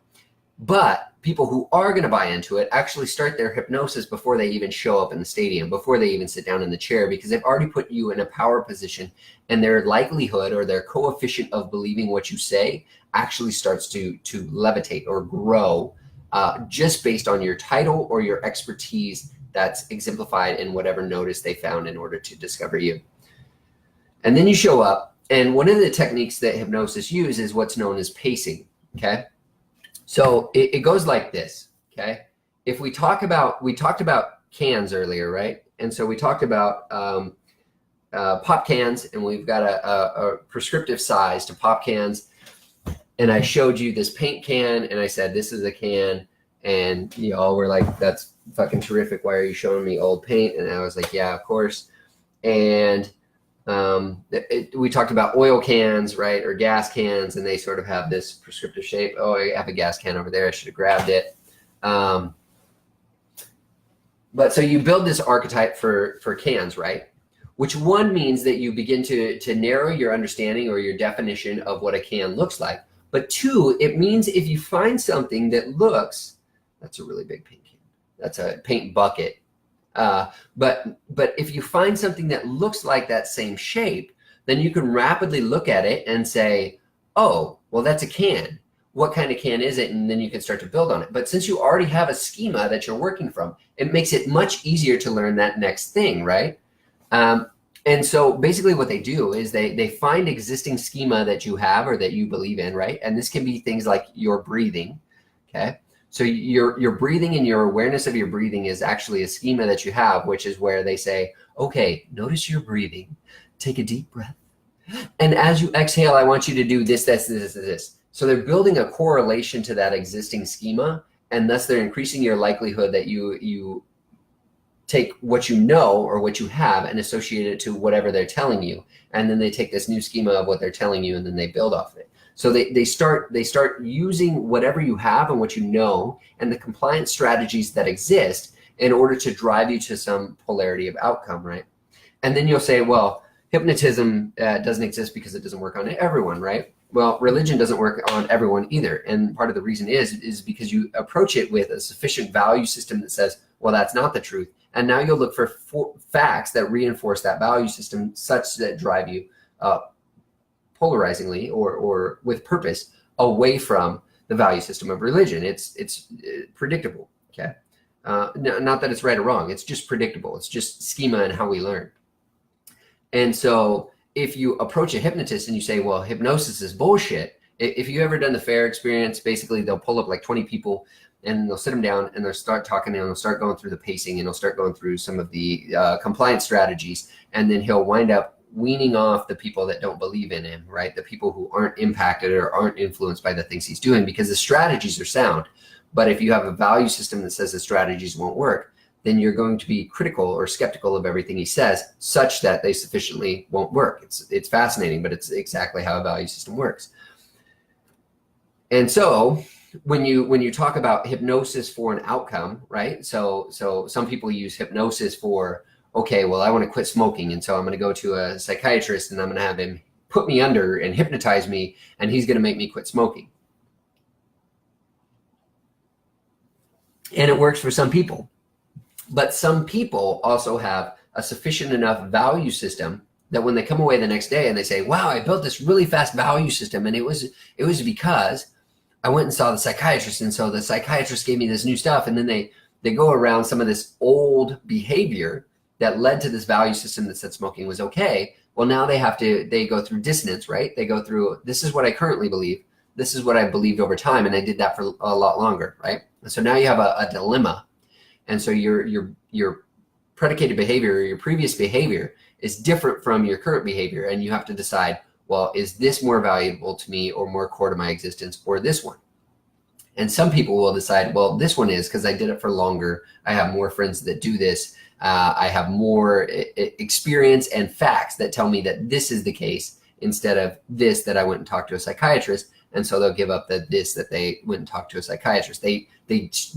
Speaker 1: But people who are going to buy into it actually start their hypnosis before they even show up in the stadium, before they even sit down in the chair, because they've already put you in a power position, and their likelihood or their coefficient of believing what you say actually starts to levitate or grow just based on your title or your expertise that's exemplified in whatever notice they found in order to discover you. And then you show up, and one of the techniques that hypnosis uses is what's known as pacing, okay? So it goes like this, okay? If we talked about cans earlier, right? And so we talked about pop cans, and we've got a prescriptive size to pop cans. And I showed you this paint can, and I said, this is a can. And you all were like, that's fucking terrific. Why are you showing me old paint? And I was like, yeah, of course. And we talked about oil cans, right, or gas cans, and they sort of have this prescriptive shape. Oh, I have a gas can over there. I should have grabbed it. But so you build this archetype for cans, right? Which one means that you begin to narrow your understanding or your definition of what a can looks like. But two, it means if you find something that looks, that's a really big paint can. That's a paint bucket. But if you find something that looks like that same shape, then you can rapidly look at it and say, oh, well, that's a can. What kind of can is it? And then you can start to build on it. But since you already have a schema that you're working from, it makes it much easier to learn that next thing, right? And so basically what they do is they find existing schema that you have or that you believe in, right? And this can be things like your breathing, okay? So your breathing and your awareness of your breathing is actually a schema that you have, which is where they say, okay, notice your breathing, take a deep breath. And as you exhale, I want you to do this, this, this, this. So they're building a correlation to that existing schema, and thus they're increasing your likelihood that you take what you know or what you have and associate it to whatever they're telling you. And then they take this new schema of what they're telling you and then they build off of it. So they start using whatever you have and what you know and the compliance strategies that exist in order to drive you to some polarity of outcome, right? And then you'll say, well, hypnotism doesn't exist because it doesn't work on everyone, right? Well, religion doesn't work on everyone either. And part of the reason is because you approach it with a sufficient value system that says, well, that's not the truth. And now you'll look for facts that reinforce that value system such that drive you polarizingly or with purpose away from the value system of religion. It's predictable, okay? Not that it's right or wrong. It's just predictable. It's just schema and how we learn. And so if you approach a hypnotist and you say, well, hypnosis is bullshit, if you've ever done the fair experience, basically they'll pull up like 20 people and they'll sit them down and they'll start talking and they'll start going through the pacing and they'll start going through some of the compliance strategies. And then he'll wind up weaning off the people that don't believe in him, right? The people who aren't impacted or aren't influenced by the things he's doing because the strategies are sound. But if you have a value system that says the strategies won't work, then you're going to be critical or skeptical of everything he says such that they sufficiently won't work. It's fascinating, but it's exactly how a value system works. And so when you talk about hypnosis for an outcome, right? So some people use hypnosis for, okay, well, I want to quit smoking. And so I'm going to go to a psychiatrist and I'm going to have him put me under and hypnotize me and he's going to make me quit smoking. And it works for some people. But some people also have a sufficient enough value system that when they come away the next day and they say, wow, I built this really fast value system and it was because I went and saw the psychiatrist and so the psychiatrist gave me this new stuff and then they go around some of this old behavior that led to this value system that said smoking was okay. Well, now they go through dissonance, right? They go through, this is what I currently believe. This is what I believed over time and I did that for a lot longer, right? And so now you have a dilemma. And so your predicated behavior or your previous behavior is different from your current behavior. And you have to decide, well, is this more valuable to me or more core to my existence, or this one? And some people will decide, well, this one is because I did it for longer. I have more friends that do this. I have more experience and facts that tell me that this is the case instead of this that I went and talked to a psychiatrist. And so they'll give up this that they went and talked to a psychiatrist. They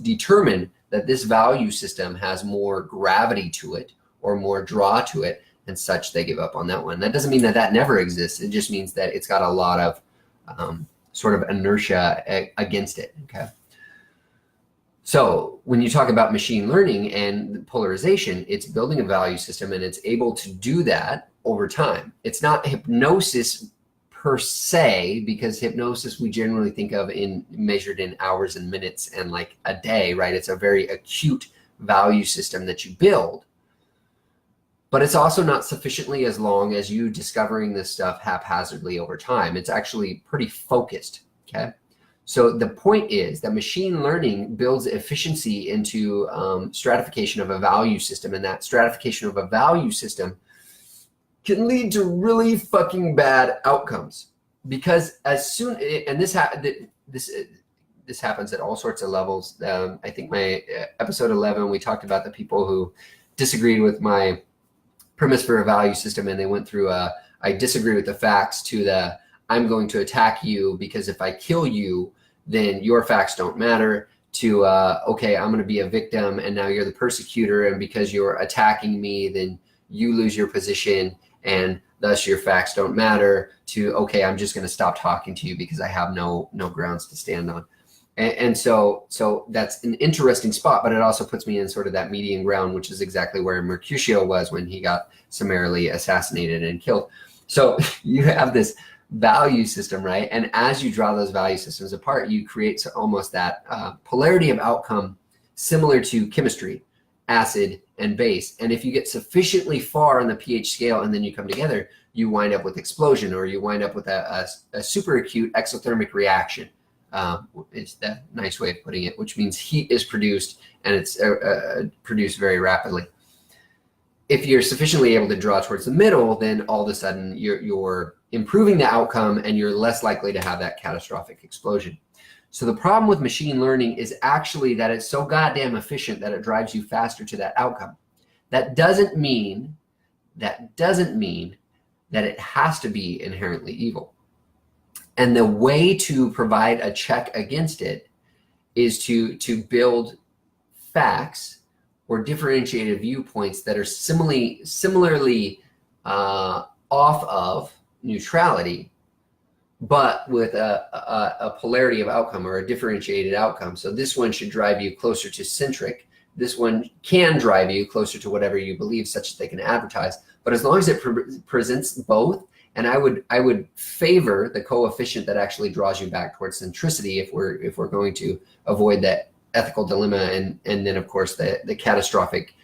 Speaker 1: determine that this value system has more gravity to it or more draw to it, and such they give up on that one. That doesn't mean that never exists. It just means that it's got a lot of sort of inertia against it, okay? So when you talk about machine learning and polarization, it's building a value system, and it's able to do that over time. It's not hypnosis per se, because hypnosis we generally think of measured in hours and minutes and like a day, right? It's a very acute value system that you build, but it's also not sufficiently as long as you discovering this stuff haphazardly over time. It's actually pretty focused, okay? So the point is that machine learning builds efficiency into stratification of a value system, and that stratification of a value system can lead to really fucking bad outcomes, because as soon, and this happens at all sorts of levels. I think my episode 11, we talked about the people who disagreed with my premise for a value system, and they went through I disagree with the facts to the I'm going to attack you because if I kill you, then your facts don't matter, to okay, I'm going to be a victim and now you're the persecutor, and because you're attacking me, then you lose your position and thus your facts don't matter, to okay, I'm just going to stop talking to you because I have no grounds to stand on. And so that's an interesting spot, but it also puts me in sort of that median ground, which is exactly where Mercutio was when he got summarily assassinated and killed. So you have this value system, right? And as you draw those value systems apart, you create almost that polarity of outcome similar to chemistry, acid and base. And if you get sufficiently far on the pH scale and then you come together, you wind up with explosion, or you wind up with a super acute exothermic reaction. It's that nice way of putting it, which means heat is produced, and it's produced very rapidly. If you're sufficiently able to draw towards the middle, then all of a sudden you're improving the outcome and you're less likely to have that catastrophic explosion. So the problem with machine learning is actually that it's so goddamn efficient that it drives you faster to that outcome. That doesn't mean that it has to be inherently evil. And the way to provide a check against it is to build facts or differentiated viewpoints that are similarly off of neutrality, but with a polarity of outcome or a differentiated outcome. So this one should drive you closer to centric. This one can drive you closer to whatever you believe, such that they can advertise. But as long as it presents both, and I would favor the coefficient that actually draws you back towards centricity if we're going to avoid that ethical dilemma, and then of course the catastrophic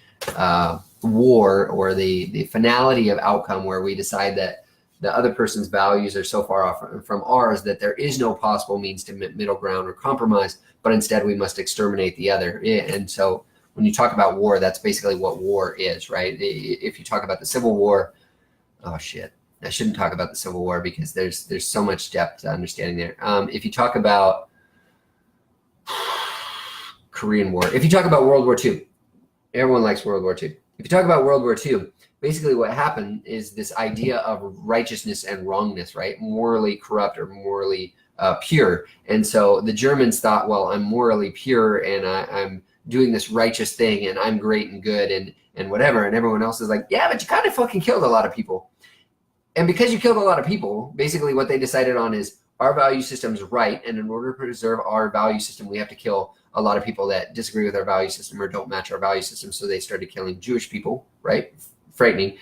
Speaker 1: war, or the finality of outcome where we decide that the other person's values are so far off from ours that there is no possible means to middle ground or compromise, but instead we must exterminate the other. And so when you talk about war, that's basically what war is, right? If you talk about the Civil War, oh shit, I shouldn't talk about the Civil War because there's so much depth to understanding there. If you talk about Korean War, if you talk about World War II, everyone likes World War II. If you talk about World War II, basically what happened is this idea of righteousness and wrongness, right? Morally corrupt or morally pure. And so the Germans thought, well, I'm morally pure and I'm doing this righteous thing and I'm great and good and whatever. And everyone else is like, yeah, but you kind of fucking killed a lot of people. And because you killed a lot of people, basically what they decided on is our value system is right. And in order to preserve our value system, we have to kill a lot of people that disagree with our value system or don't match our value system. So they started killing Jewish people, right? Frightening.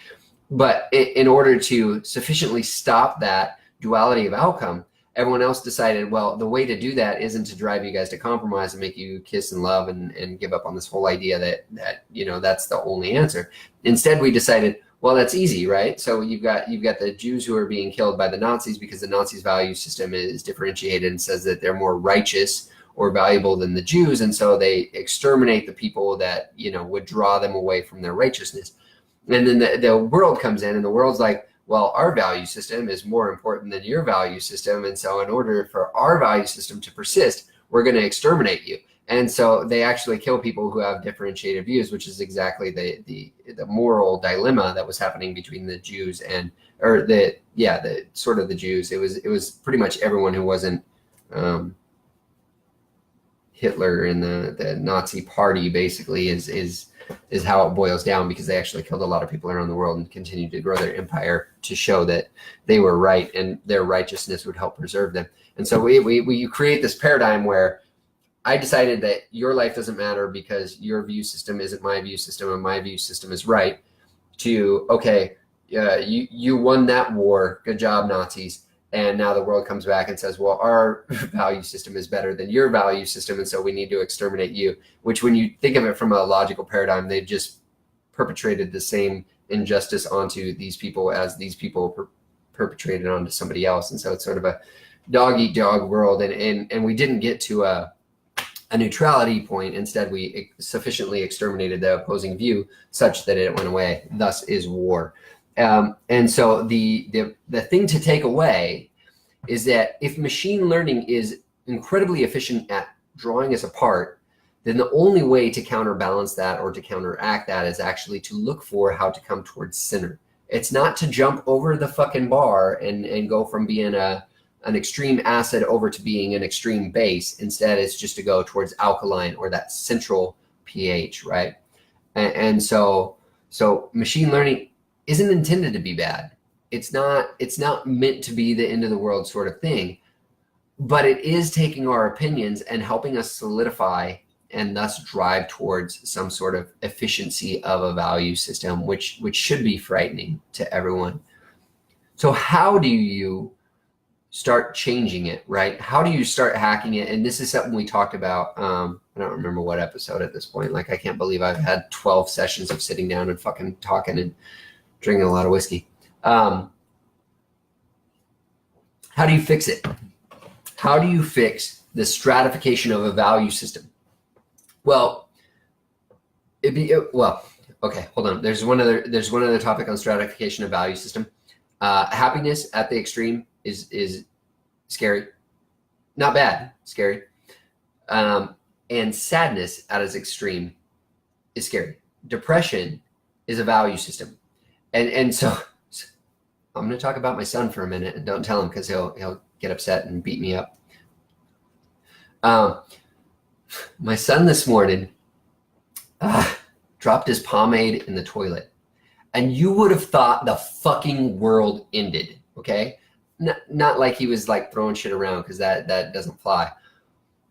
Speaker 1: But in order to sufficiently stop that duality of outcome, everyone else decided, well, the way to do that isn't to drive you guys to compromise and make you kiss and love and give up on this whole idea that that's the only answer. Instead, we decided, well, that's easy, right? So you've got the Jews who are being killed by the Nazis because the Nazis' value system is differentiated and says that they're more righteous or valuable than the Jews. And so they exterminate the people that, you know, would draw them away from their righteousness. And then the world comes in, and the world's like, well, our value system is more important than your value system. And so in order for our value system to persist, we're going to exterminate you. And so they actually kill people who have differentiated views, which is exactly the moral dilemma that was happening between the Jews and, or the sort of the Jews. It was pretty much everyone who wasn't Hitler and the Nazi party basically is how it boils down, because they actually killed a lot of people around the world and continued to grow their empire to show that they were right and their righteousness would help preserve them. And so we create this paradigm where I decided that your life doesn't matter because your view system isn't my view system and my view system is right, to, okay, you won that war. Good job, Nazis. And now the world comes back and says, well, our value system is better than your value system, and so we need to exterminate you, which when you think of it from a logical paradigm, they've just perpetrated the same injustice onto these people as these people perpetrated onto somebody else. And so it's sort of a dog-eat-dog world. And we didn't get to a neutrality point. Instead, we sufficiently exterminated the opposing view such that it went away. Thus is war. And so the thing to take away is that if machine learning is incredibly efficient at drawing us apart, then the only way to counterbalance that or to counteract that is actually to look for how to come towards center. It's not to jump over the fucking bar and go from being an extreme acid over to being an extreme base. Instead, it's just to go towards alkaline or that central pH, right? And so machine learning isn't intended to be bad. It's not meant to be the end of the world sort of thing, but it is taking our opinions and helping us solidify and thus drive towards some sort of efficiency of a value system, which should be frightening to everyone. So how do you start changing it, right? How do you start hacking it? And this is something we talked about. I don't remember what episode at this point. Like, I can't believe I've had 12 sessions of sitting down and fucking talking and drinking a lot of whiskey. How do you fix it? How do you fix the stratification of a value system? Well, okay, hold on. There's one other topic on stratification of value system. Happiness at the extreme is scary. Not bad, scary. And sadness at its extreme is scary. Depression is a value system. And so I'm going to talk about my son for a minute, and don't tell him because he'll get upset and beat me up. My son this morning dropped his pomade in the toilet, and you would have thought the fucking world ended, okay? Not like he was like throwing shit around, because that doesn't fly.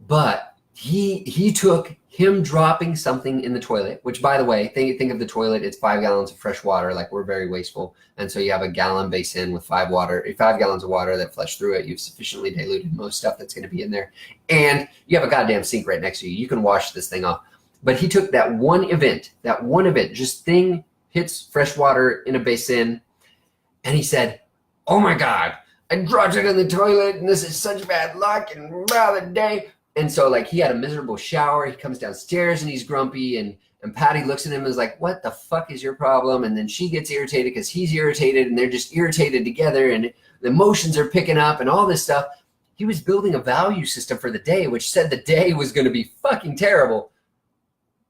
Speaker 1: But he took him dropping something in the toilet, which, by the way, think of the toilet, it's 5 gallons of fresh water. Like, we're very wasteful. And so you have a gallon basin with 5 gallons of water that flush through it. You've sufficiently diluted most stuff that's going to be in there. And you have a goddamn sink right next to you. You can wash this thing off. But he took that one event, just thing hits fresh water in a basin. And he said, oh my God, I dropped it in the toilet and this is such bad luck and blah, the day. And so, like, he had a miserable shower. He comes downstairs and he's grumpy, and Patty looks at him and is like, what the fuck is your problem? And then she gets irritated because he's irritated, and they're just irritated together, and the emotions are picking up and all this stuff. He was building a value system for the day, which said the day was going to be fucking terrible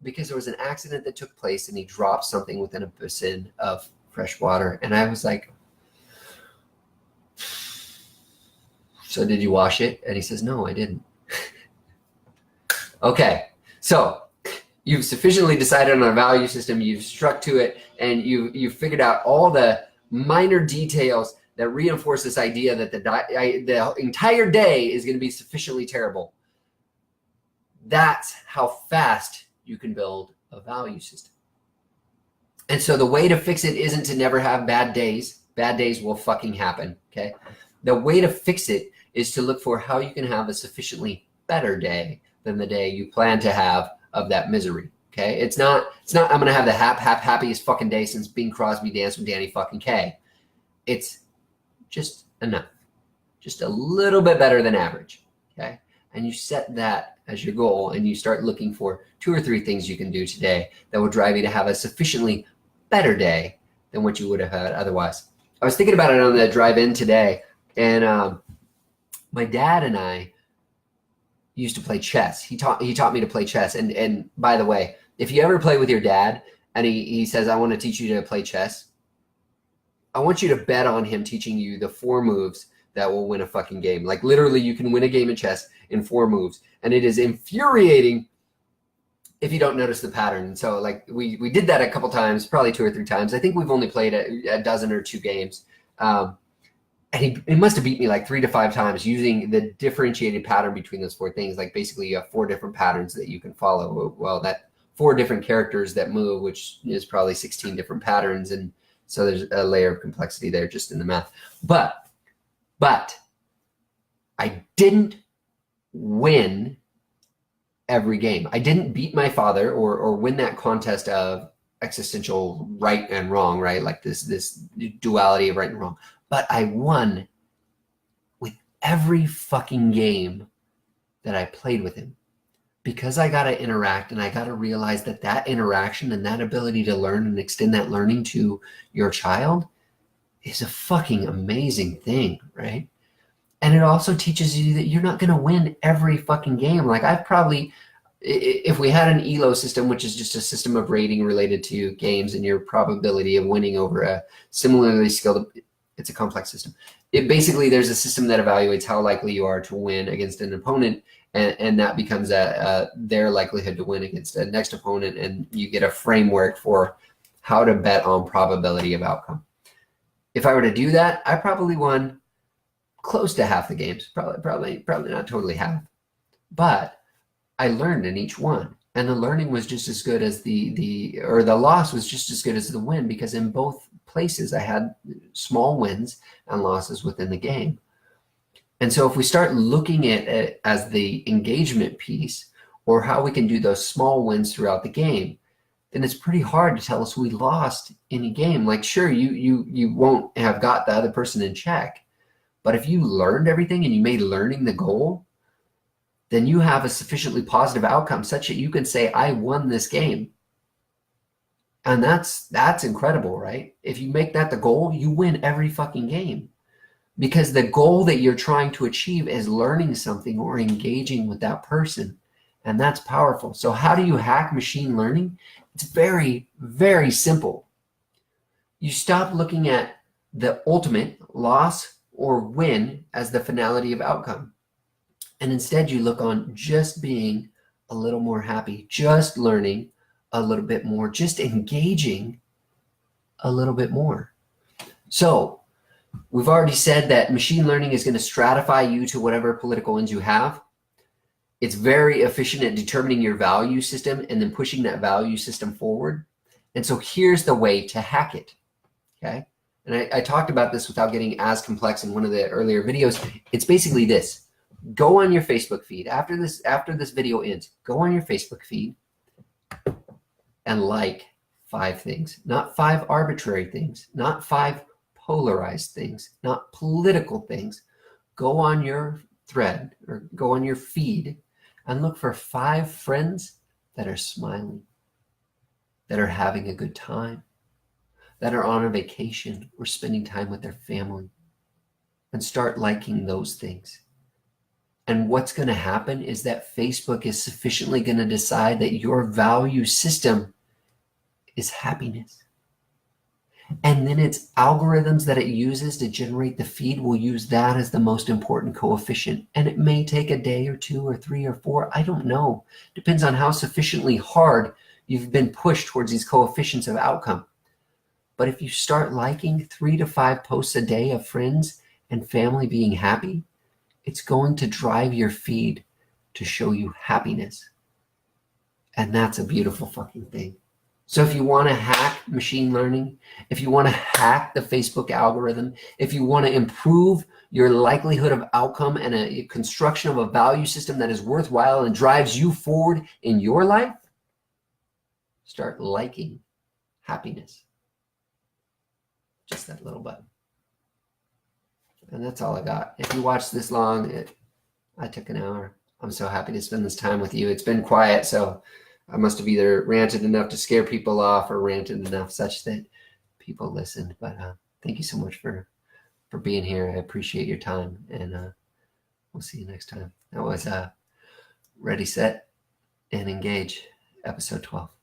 Speaker 1: because there was an accident that took place and he dropped something within a basin of fresh water. And I was like, so did you wash it? And he says, no, I didn't. Okay, so you've sufficiently decided on a value system, you've struck to it, and you've figured out all the minor details that reinforce this idea that the entire day is going to be sufficiently terrible. That's how fast you can build a value system. And so the way to fix it isn't to never have bad days. Bad days will fucking happen, okay? The way to fix it is to look for how you can have a sufficiently better day than the day you plan to have of that misery. Okay, it's not I'm gonna have the happiest fucking day since Bing Crosby danced with Danny fucking Kaye. It's just enough, just a little bit better than average. Okay, and you set that as your goal, and you start looking for 2 or 3 things you can do today that will drive you to have a sufficiently better day than what you would have had otherwise. I was thinking about it on the drive in today, and my dad and I used to play chess. He taught me to play chess. And by the way, if you ever play with your dad and he says, I want to teach you to play chess, I want you to bet on him teaching you the 4 moves that will win a fucking game. Like literally you can win a game of chess in 4 moves. And it is infuriating if you don't notice the pattern. So like we did that a couple times, probably 2 or 3 times. I think we've only played a dozen or 2 games. And he must have beat me like 3 to 5 times using the differentiated pattern between those 4 things. Like basically you have 4 different patterns that you can follow. Well, that 4 different characters that move, which is probably 16 different patterns. And so there's a layer of complexity there just in the math. But I didn't win every game. I didn't beat my father or win that contest of existential right and wrong, right? Like this duality of right and wrong. But I won with every fucking game that I played with him, because I got to interact, and I got to realize that that interaction and that ability to learn and extend that learning to your child is a fucking amazing thing, right? And it also teaches you that you're not going to win every fucking game. Like I've probably, if we had an ELO system, which is just a system of rating related to games and your probability of winning over a similarly skilled, it's a complex system. It basically, there's a system that evaluates how likely you are to win against an opponent, and that becomes their likelihood to win against a next opponent, and you get a framework for how to bet on probability of outcome. If I were to do that, I probably won close to half the games, probably not totally half, but I learned in each one, and the learning was just as good as the loss was just as good as the win, because in both places I had small wins and losses within the game. And so if we start looking at it as the engagement piece, or how we can do those small wins throughout the game, then it's pretty hard to tell us we lost any game. Like sure, you won't have got the other person in check, but if you learned everything and you made learning the goal, then you have a sufficiently positive outcome such that you can say, I won this game. And that's incredible, right? If you make that the goal, you win every fucking game, because the goal that you're trying to achieve is learning something or engaging with that person. And that's powerful. So how do you hack machine learning? It's very, very simple. You stop looking at the ultimate loss or win as the finality of outcome. And instead you look on just being a little more happy, just learning a little bit more, just engaging a little bit more. So we've already said that machine learning is going to stratify you to whatever political ends you have. It's very efficient at determining your value system and then pushing that value system forward. And so here's the way to hack it, okay? And I talked about this without getting as complex in one of the earlier videos. It's basically this. Go on your Facebook feed. After this video ends, go on your Facebook feed and like 5 things. Not 5 arbitrary things. Not 5 polarized things. Not political things. Go on your thread or go on your feed and look for 5 friends that are smiling, that are having a good time, that are on a vacation or spending time with their family, and start liking those things. And what's going to happen is that Facebook is sufficiently going to decide that your value system is happiness. And then its algorithms that it uses to generate the feed will use that as the most important coefficient. And it may take a day or 2 or 3 or 4. I don't know. Depends on how sufficiently hard you've been pushed towards these coefficients of outcome. But if you start liking 3 to 5 posts a day of friends and family being happy, it's going to drive your feed to show you happiness. And that's a beautiful fucking thing. So if you want to hack machine learning, if you want to hack the Facebook algorithm, if you want to improve your likelihood of outcome and a construction of a value system that is worthwhile and drives you forward in your life, start liking happiness. Just that little button. And that's all I got. If you watched this long, I took an hour. I'm so happy to spend this time with you. It's been quiet, so I must have either ranted enough to scare people off or ranted enough such that people listened. But thank you so much for being here. I appreciate your time, and we'll see you next time. That was Ready, Set, and Engage, episode 12.